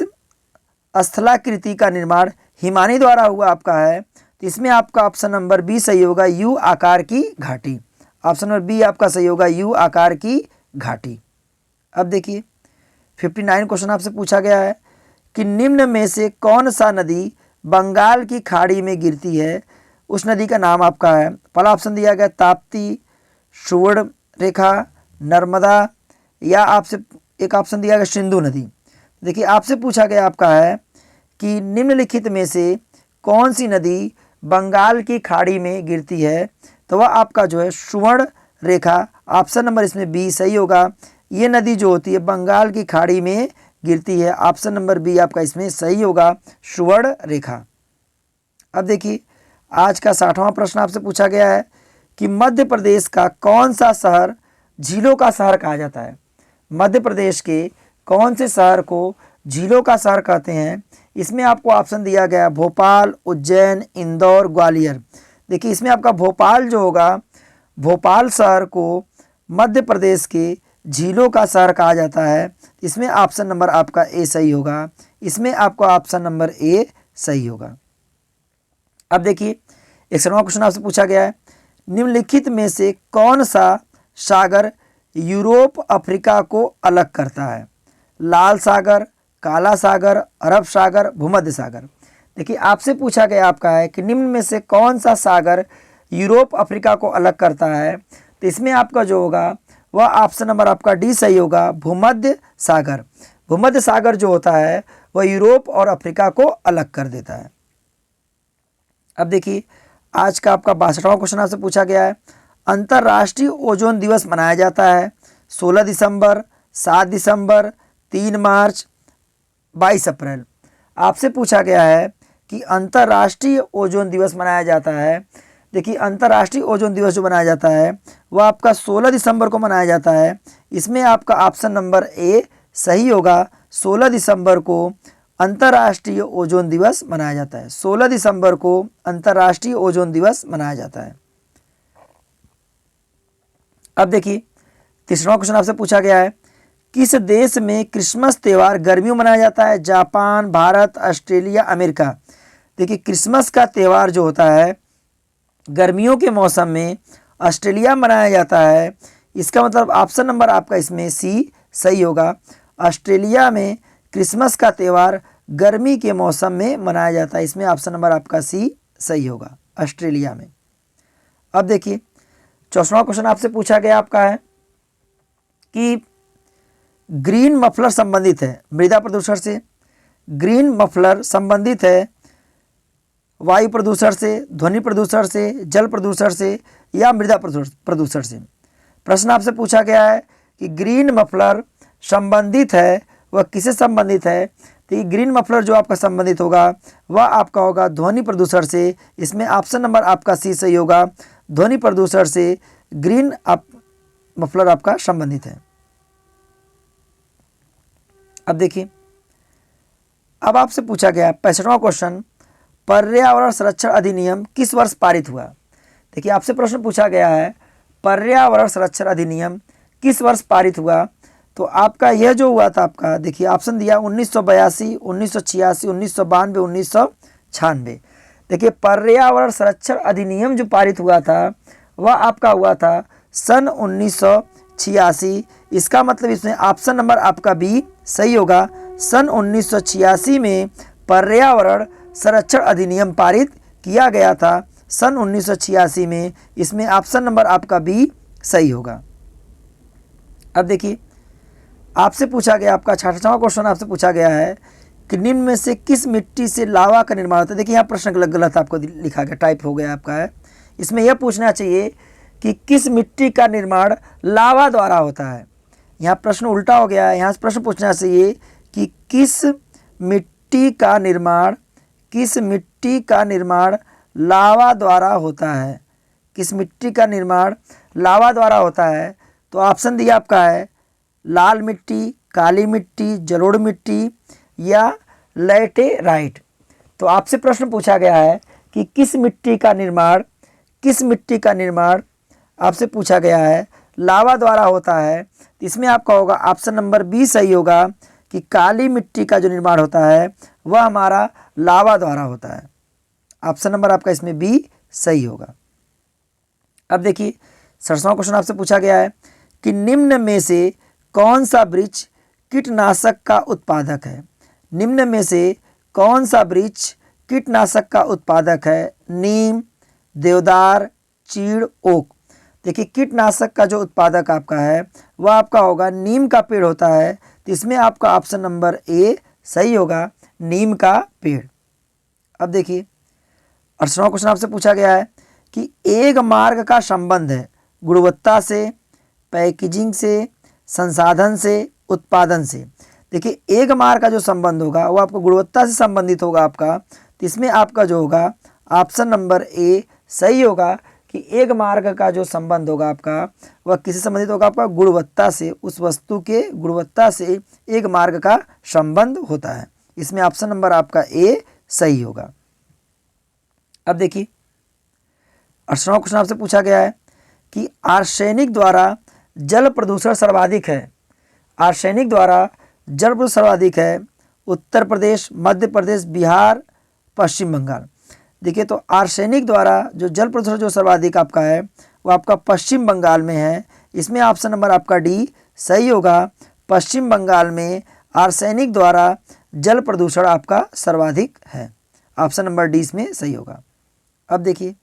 स्थलाकृति का निर्माण हिमानी द्वारा हुआ आपका है, तो इसमें आपका ऑप्शन नंबर बी सही होगा, यू आकार की घाटी। ऑप्शन नंबर बी आपका सही होगा, यू आकार की घाटी। अब देखिए 59 क्वेश्चन आपसे पूछा गया है कि निम्न में से कौन सा नदी बंगाल की खाड़ी में गिरती है? उस नदी का नाम आपका है, पहला ऑप्शन दिया गया ताप्ती, सुवर्ण रेखा, नर्मदा या आपसे एक ऑप्शन दिया गया सिंधु नदी। देखिए आपसे पूछा गया आपका है कि निम्नलिखित में से कौन सी नदी बंगाल की खाड़ी में गिरती है, तो वह आपका जो है सुवर्ण रेखा, ऑप्शन नंबर इसमें बी सही होगा। ये नदी जो होती है बंगाल की खाड़ी में गिरती है, ऑप्शन नंबर बी आपका इसमें सही होगा, सुवर्ण रेखा। अब देखिए आज का 60वां प्रश्न आपसे पूछा गया है कि मध्य प्रदेश का कौन सा शहर झीलों का शहर कहा जाता है? मध्य प्रदेश के कौन से शहर को झीलों का शहर कहते हैं? इसमें आपको ऑप्शन दिया गया भोपाल, उज्जैन, इंदौर, ग्वालियर। देखिए इसमें आपका भोपाल जो होगा, भोपाल शहर को मध्य प्रदेश के झीलों का शहर कहा जाता है। इसमें ऑप्शन नंबर आपका ए सही होगा, इसमें आपका ऑप्शन नंबर ए सही होगा। अब देखिए 61वां क्वेश्चन आपसे पूछा गया है, निम्नलिखित में से कौन सा सागर यूरोप अफ्रीका को अलग करता है? लाल सागर, काला सागर, अरब सागर, भूमध्य सागर। देखिए आपसे पूछा गया आपका है कि निम्न में से कौन सा सागर यूरोप अफ्रीका को अलग करता है, तो इसमें आपका जो होगा वह ऑप्शन नंबर आपका डी सही होगा, भूमध्य सागर। भूमध्य सागर जो होता है वह यूरोप और अफ्रीका को अलग कर देता है। अब देखिए आज का आपका 62वां क्वेश्चन आपसे पूछा गया है, अंतर्राष्ट्रीय ओजोन दिवस मनाया जाता है 16 दिसंबर, 7 दिसंबर, 3 मार्च, 22 अप्रैल। आपसे पूछा गया है कि अंतर्राष्ट्रीय ओजोन दिवस मनाया जाता है देखिए अंतर्राष्ट्रीय ओजोन दिवस जो मनाया जाता है वह आपका 16 दिसंबर को मनाया जाता है। इसमें आपका ऑप्शन नंबर ए सही होगा। 16 दिसंबर को अंतर्राष्ट्रीय ओजोन दिवस मनाया जाता है। 16 दिसंबर को अंतर्राष्ट्रीय ओजोन दिवस मनाया जाता है। अब देखिए तीसरा क्वेश्चन आपसे पूछा गया है, किस देश में क्रिसमस त्यौहार गर्मियों में मनाया जाता है? Japan, Bharat, Australia, America. देखिए क्रिसमस का त्यौहार जो होता है गर्मियों के मौसम में ऑस्ट्रेलिया में मनाया जाता है। इसका मतलब ऑप्शन नंबर आपका इसमें सी सही होगा। ऑस्ट्रेलिया में क्रिसमस का त्यौहार गर्मी के मौसम में मनाया जाता है। इसमें ऑप्शन नंबर आपका सी सही होगा, ऑस्ट्रेलिया में। अब देखिए चौथा क्वेश्चन आपसे पूछा गया आपका है कि ग्रीन मफलर संबंधित है मृदा प्रदूषण से। ग्रीन मफलर संबंधित है वायु प्रदूषण से, ध्वनि प्रदूषण से, जल प्रदूषण से या मृदा प्रदूषण से। प्रश्न आपसे पूछा गया है कि ग्रीन मफलर संबंधित है वह किससे संबंधित है? तो ये ग्रीन मफलर जो आपका संबंधित होगा वह आपका होगा ध्वनि प्रदूषण से। इसमें ऑप्शन नंबर आपका सी सही होगा। ध्वनि प्रदूषण से ग्रीन मफलर आपका संबंधित है। अब देखिए अब आपसे पूछा गया 65वां क्वेश्चन, पर्यावरण संरक्षण अधिनियम किस वर्ष पारित हुआ? देखिए आपसे प्रश्न पूछा गया है पर्यावरण संरक्षण अधिनियम किस वर्ष पारित हुआ? तो आपका यह जो हुआ था आपका देखिए ऑप्शन दिया 1982, 1986, 1992, 1996। देखिए पर्यावरण संरक्षण अधिनियम जो पारित हुआ था वह आपका हुआ था सन 1986। इसका मतलब इसमें ऑप्शन नंबर आपका बी सही होगा। सन 1986 में पर्यावरण संरक्षण अधिनियम पारित किया गया था, सन 1986 में। इसमें ऑप्शन नंबर आपका बी सही होगा। अब देखिए आपसे पूछा गया आपका 66वां क्वेश्चन आपसे पूछा गया है कि निम्न में से किस मिट्टी से लावा का निर्माण होता है? देखिए यहाँ प्रश्न गलत आपको लिखा गया, टाइप हो गया आपका है। इसमें यह पूछना चाहिए कि किस मिट्टी का निर्माण लावा द्वारा होता है। यहाँ प्रश्न उल्टा हो गया है। यहाँ से प्रश्न पूछना चाहिए कि किस मिट्टी का निर्माण लावा द्वारा होता है। किस मिट्टी का निर्माण लावा द्वारा होता है? तो ऑप्शन दिया आपका है लाल मिट्टी, काली मिट्टी, जलोढ़ मिट्टी या लैटेराइट। तो आपसे प्रश्न पूछा गया है कि किस मिट्टी का निर्माण आपसे पूछा गया है लावा द्वारा होता है। इसमें आपका होगा ऑप्शन नंबर बी सही होगा कि काली मिट्टी का जो निर्माण होता है वह हमारा लावा द्वारा होता है। ऑप्शन नंबर आपका इसमें बी सही होगा। अब देखिए 67वां क्वेश्चन आपसे पूछा गया है कि निम्न में से कौन सा वृक्ष कीटनाशक का उत्पादक है? निम्न में से कौन सा वृक्ष कीटनाशक का उत्पादक है? नीम, देवदार, चीड़, ओक। देखिए कीटनाशक का जो उत्पादक आपका है वह आपका होगा नीम का पेड़ होता है। तो इसमें आपका ऑप्शन नंबर ए सही होगा, नीम का पेड़। अब देखिए 68वां क्वेश्चन आपसे पूछा गया है कि एक मार्ग का संबंध है गुणवत्ता से, पैकेजिंग से, संसाधन से, उत्पादन से। देखिए एक मार्ग का जो संबंध होगा वो आपको गुणवत्ता से संबंधित होगा आपका। तो इसमें आपका जो होगा ऑप्शन नंबर ए सही होगा कि एक मार्ग का जो संबंध होगा आपका वह किससे संबंधित होगा? आपका गुणवत्ता से, उस वस्तु के गुणवत्ता से एक मार्ग का संबंध होता है। इसमें ऑप्शन नंबर आपका ए सही होगा। अब देखिए 68वां क्वेश्चन आपसे पूछा गया है कि आर्सेनिक द्वारा जल प्रदूषण सर्वाधिक है। आर्सेनिक द्वारा जल प्रदूषण सर्वाधिक है उत्तर प्रदेश, मध्य प्रदेश, बिहार, पश्चिम बंगाल। देखिए तो आर्सेनिक द्वारा जो जल प्रदूषण जो सर्वाधिक आपका है वो आपका पश्चिम बंगाल में है। इसमें ऑप्शन नंबर आपका डी सही होगा। पश्चिम बंगाल में आर्सेनिक द्वारा जल प्रदूषण आपका सर्वाधिक है। ऑप्शन नंबर डी इसमें सही होगा। अब देखिए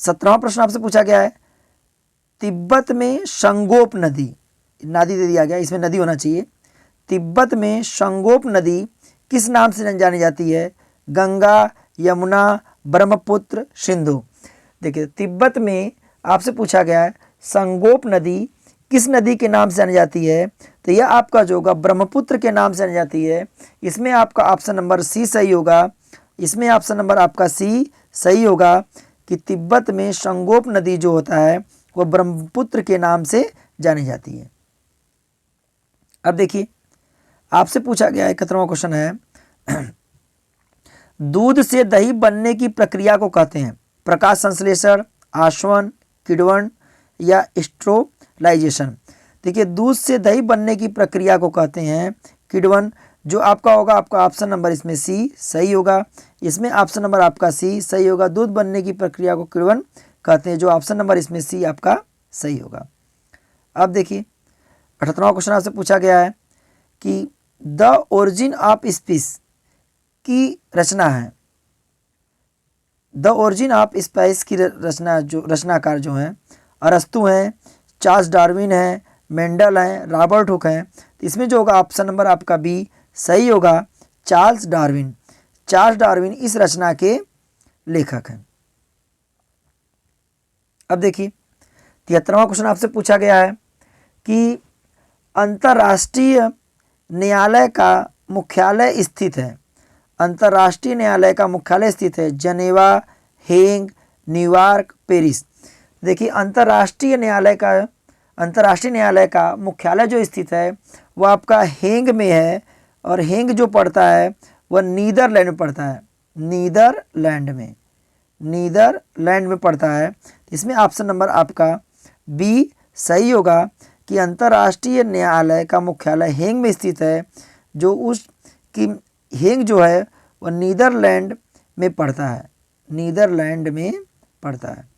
17वां प्रश्न आपसे पूछा गया है तिब्बत में संगोप नदी दे दिया गया, इसमें नदी होना चाहिए। तिब्बत में संगोप नदी किस नाम से जानी जाती है? गंगा, यमुना, ब्रह्मपुत्र, सिंधु। देखिए तिब्बत में आपसे पूछा गया है संगोप नदी किस नदी के नाम से जानी जाती है? तो यह आपका जो होगा ब्रह्मपुत्र के नाम से जानी जाती है। इसमें आपका ऑप्शन नंबर सी सही होगा। इसमें ऑप्शन नंबर आपका सी सही होगा कि तिब्बत में संगोप नदी जो होता है वह ब्रह्मपुत्र के नाम से जानी जाती है। अब देखिए आपसे पूछा गया 71वां क्वेश्चन है दूध से दही बनने की प्रक्रिया को कहते हैं प्रकाश संश्लेषण, आसवन, किण्वन या स्टेरोलाइजेशन। देखिए दूध से दही बनने की प्रक्रिया को कहते हैं किण्वन, जो आपका होगा आपका ऑप्शन नंबर इसमें सी सही होगा। इसमें ऑप्शन नंबर आपका सी सही होगा। दूध बनने की प्रक्रिया को किण्वन कहते हैं, जो ऑप्शन नंबर इसमें सी आपका सही होगा। अब देखिए 78वां क्वेश्चन आपसे पूछा गया है कि द ओरिजिन ऑफ स्पीस की रचना है। द ओरिजिन ऑफ स्पीस की रचनाकार जो हैं अरस्तु हैं, चार्ल्स डार्विन हैं, मेंडल हैं, रॉबर्ट हुक हैं। तो इसमें जो होगा ऑप्शन नंबर आपका बी सही होगा, चार्ल्स डार्विन। चार्ल्स डार्विन इस रचना के लेखक हैं। अब देखिए 73वां क्वेश्चन आपसे पूछा गया है कि अंतर्राष्ट्रीय न्यायालय का मुख्यालय स्थित है। अंतर्राष्ट्रीय न्यायालय का मुख्यालय स्थित है जनेवा, हेग, न्यूयॉर्क, पेरिस। देखिए अंतर्राष्ट्रीय न्यायालय का मुख्यालय जो स्थित है वह आपका हेग में है, और हेग जो पड़ता है वह नीदरलैंड में पड़ता है। नीदरलैंड में पड़ता है। इसमें ऑप्शन नंबर आपका बी सही होगा कि अंतर्राष्ट्रीय न्यायालय का मुख्यालय हेग में स्थित है, जो उसकी हेग जो है वह नीदरलैंड में पड़ता है। नीदरलैंड में पड़ता है।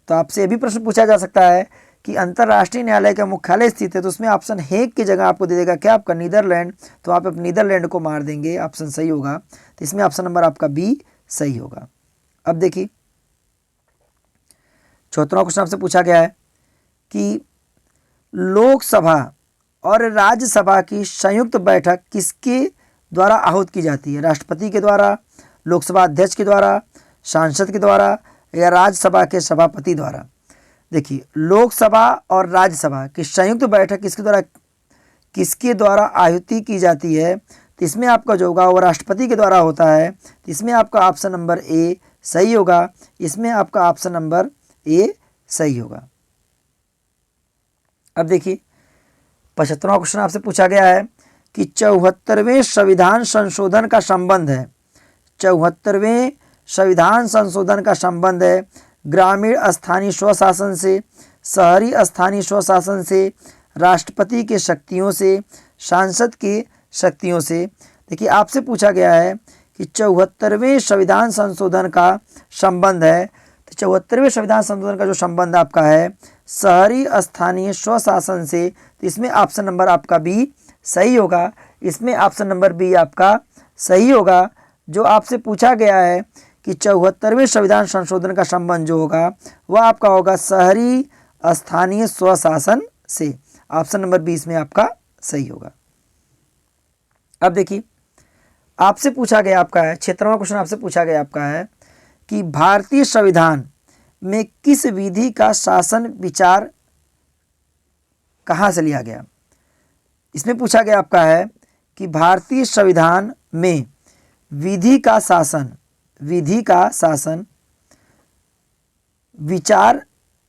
तो आपसे ये भी प्रश्न पूछा जा सकता है कि अंतर्राष्ट्रीय न्यायालय का मुख्यालय स्थित है, तो उसमें ऑप्शन हेग की जगह आपको दे देगा क्या आपका नीदरलैंड, तो आप नीदरलैंड को मार देंगे, ऑप्शन सही होगा। तो इसमें ऑप्शन नंबर आपका बी सही होगा। अब देखिए 74वां क्वेश्चन आपसे पूछा गया है कि लोकसभा और राज्यसभा की संयुक्त बैठक किसके द्वारा आहूत की जाती है? राष्ट्रपति के द्वारा, लोकसभा अध्यक्ष के द्वारा, सांसद के द्वारा या राज्यसभा के सभापति द्वारा। देखिए लोकसभा और राज्यसभा की संयुक्त बैठक किसके द्वारा आहुति की जाती है? तो इसमें आपका जो होगा वो राष्ट्रपति के द्वारा होता है। तो इसमें आपका ऑप्शन नंबर ए सही होगा। इसमें आपका ऑप्शन नंबर ए सही होगा। अब देखिए 75वां क्वेश्चन आपसे पूछा गया है कि 74वें संविधान संशोधन का संबंध है। 74वें संविधान संशोधन का संबंध है ग्रामीण स्थानीय स्वशासन से, शहरी स्थानीय स्वशासन से, राष्ट्रपति के शक्तियों से, सांसद के शक्तियों से। देखिए आपसे पूछा गया है कि 74वें संविधान संशोधन का संबंध है। तो 74वें संविधान संशोधन का जो संबंध आपका है शहरी स्थानीय स्वशासन से, तो इसमें ऑप्शन नंबर आपका बी सही होगा। इसमें ऑप्शन नंबर बी आपका सही होगा। जो आपसे पूछा गया है कि 74वें संविधान संशोधन का संबंध जो होगा वह आपका होगा शहरी स्थानीय स्वशासन से। ऑप्शन नंबर 20 में आपका सही होगा। अब देखिए आपसे पूछा गया आपका है 76वां क्वेश्चन आपसे पूछा गया आपका है कि भारतीय संविधान में किस विधि का शासन विचार कहाँ से लिया गया? इसमें पूछा गया आपका है कि भारतीय संविधान में विधि का शासन विचार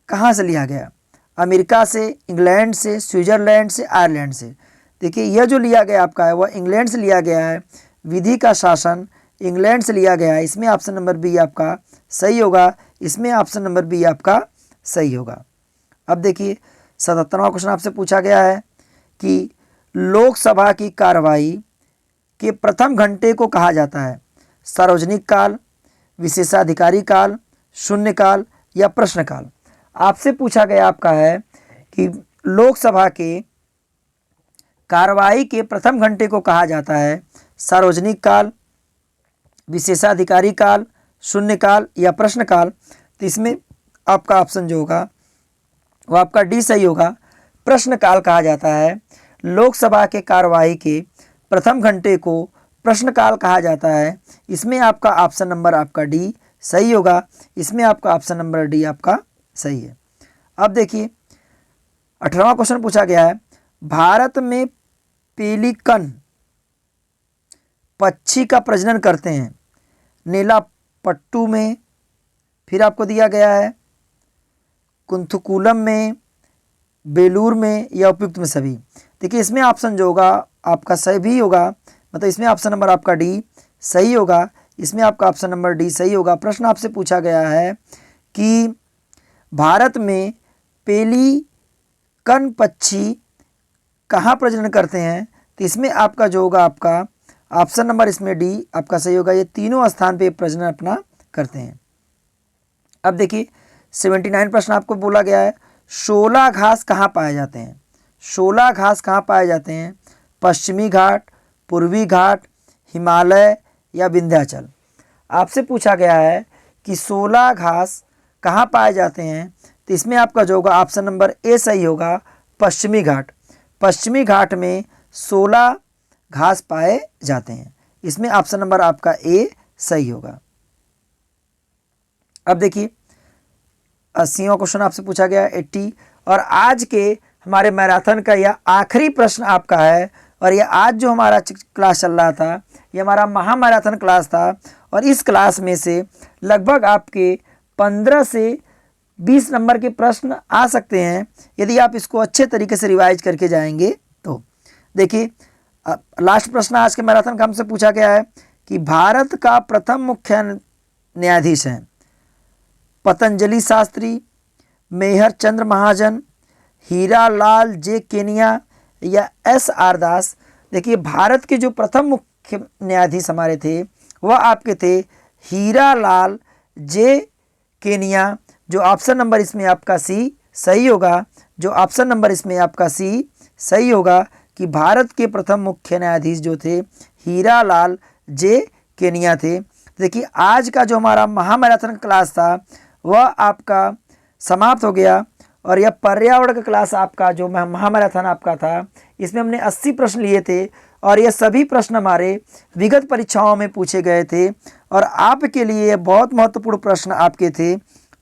कहाँ से लिया गया? अमेरिका से, इंग्लैंड से, स्विट्जरलैंड से, आयरलैंड से। देखिए यह जो लिया गया आपका है वह इंग्लैंड से लिया गया है। विधि का शासन इंग्लैंड से लिया गया है। इसमें ऑप्शन नंबर बी आपका सही होगा। इसमें ऑप्शन नंबर बी आपका सही होगा। अब देखिए 77वां क्वेश्चन आपसे पूछा गया है कि लोकसभा की कार्रवाई के प्रथम घंटे को कहा जाता है सार्वजनिक काल, विशेषाधिकारी काल, शून्यकाल या प्रश्नकाल। आपसे पूछा गया आपका है कि लोकसभा के कार्रवाई के प्रथम घंटे को कहा जाता है सार्वजनिक काल, विशेषाधिकारी काल, शून्यकाल या प्रश्नकाल। तो इसमें आपका ऑप्शन जो होगा वो आपका डी सही होगा। प्रश्नकाल कहा जाता है। लोकसभा के कार्रवाई के प्रथम घंटे को प्रश्नकाल कहा जाता है। इसमें आपका ऑप्शन नंबर आपका डी सही होगा। इसमें आपका ऑप्शन नंबर डी आपका सही है। अब देखिए 18वां क्वेश्चन पूछा गया है भारत में पेलिकन पक्षी का प्रजनन करते हैं नीला पट्टू में, फिर आपको दिया गया है कुंथकुलम में, बेलूर में या उपयुक्त में सभी। देखिए इसमें ऑप्शन जो होगा आपका सही होगा, मतलब इसमें ऑप्शन नंबर आपका डी सही होगा, इसमें आपका ऑप्शन नंबर डी सही होगा। प्रश्न आपसे पूछा गया है कि भारत में पेलिकन पक्षी कहाँ प्रजनन करते हैं, तो इसमें आपका जो होगा आपका ऑप्शन नंबर इसमें डी आपका सही होगा। ये तीनों स्थान पे प्रजनन अपना करते हैं। अब देखिए 79 प्रश्न आपको बोला गया है शोला घास कहाँ पाए जाते हैं। शोला घास कहाँ पाए जाते हैं, पश्चिमी घाट, पूर्वी घाट, हिमालय या विंध्याचल। आपसे पूछा गया है कि शोला घास कहाँ पाए जाते हैं, तो इसमें आपका जो होगा ऑप्शन नंबर ए सही होगा, पश्चिमी घाट। पश्चिमी घाट में शोला घास पाए जाते हैं, इसमें ऑप्शन नंबर आपका ए सही होगा। अब देखिए 80वां क्वेश्चन आपसे पूछा गया 80, और आज के हमारे मैराथन का यह आखिरी प्रश्न आपका है। और ये आज जो हमारा क्लास चल रहा था ये हमारा महामैराथन क्लास था, और इस क्लास में से लगभग आपके 15 से 20 नंबर के प्रश्न आ सकते हैं यदि आप इसको अच्छे तरीके से रिवाइज करके जाएंगे तो। देखिए लास्ट प्रश्न आज के मैराथन का हमसे पूछा गया है कि भारत का प्रथम मुख्य न्यायाधीश हैं पतंजलि शास्त्री, मेहर चंद्र महाजन, हीरा लाल जे केनिया या एस.आर. दास। देखिए भारत के जो प्रथम मुख्य न्यायाधीश हमारे थे वह आपके थे हीरा लाल जे केनिया, जो ऑप्शन नंबर इसमें आपका सी सही होगा। जो ऑप्शन नंबर इसमें आपका सी सही होगा कि भारत के प्रथम मुख्य न्यायाधीश जो थे हीरा लाल जे केनिया थे। देखिए आज का जो हमारा महामैराथन क्लास था वह आपका समाप्त हो गया, और यह पर्यावरण का क्लास आपका जो महामैराथन आपका था इसमें हमने 80 प्रश्न लिए थे, और ये सभी प्रश्न हमारे विगत परीक्षाओं में पूछे गए थे, और आपके लिए बहुत महत्वपूर्ण प्रश्न आपके थे।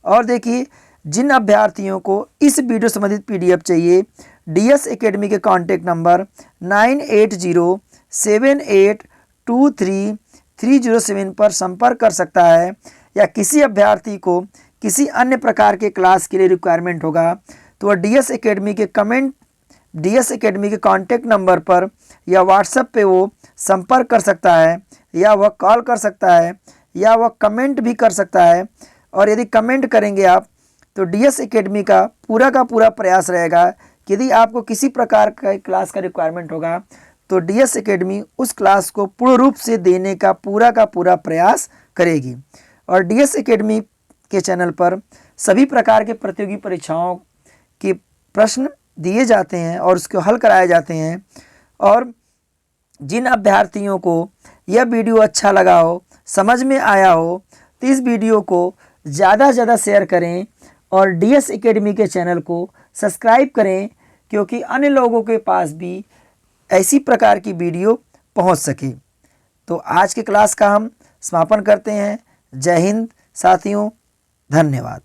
और देखिए जिन अभ्यर्थियों को इस वीडियो संबंधित PDF चाहिए DS एकेडमी के कॉन्टैक्ट नंबर 9807823307 पर संपर्क कर सकता है, या किसी अभ्यर्थी को किसी अन्य प्रकार के क्लास के लिए रिक्वायरमेंट होगा तो वह DS एकेडमी के कॉन्टैक्ट नंबर पर या व्हाट्सएप पे वो संपर्क कर सकता है, या वह कॉल कर सकता है, या वह कमेंट भी कर सकता है। और यदि कमेंट करेंगे आप तो DS एकेडमी का पूरा प्रयास रहेगा कि यदि आपको किसी प्रकार का क्लास का रिक्वायरमेंट होगा तो DS एकेडमी उस क्लास को पूर्ण रूप से देने का पूरा प्रयास करेगी। और DS एकेडमी के चैनल पर सभी प्रकार के प्रतियोगी परीक्षाओं के प्रश्न दिए जाते हैं और उसको हल कराए जाते हैं। और जिन अभ्यर्थियों को यह वीडियो अच्छा लगा हो, समझ में आया हो, तो इस वीडियो को ज़्यादा से ज़्यादा शेयर करें और DS एकेडमी के चैनल को सब्सक्राइब करें, क्योंकि अन्य लोगों के पास भी ऐसी प्रकार की वीडियो पहुंच सके। तो आज के क्लास का हम समापन करते हैं। जय हिंद साथियों, धन्यवाद।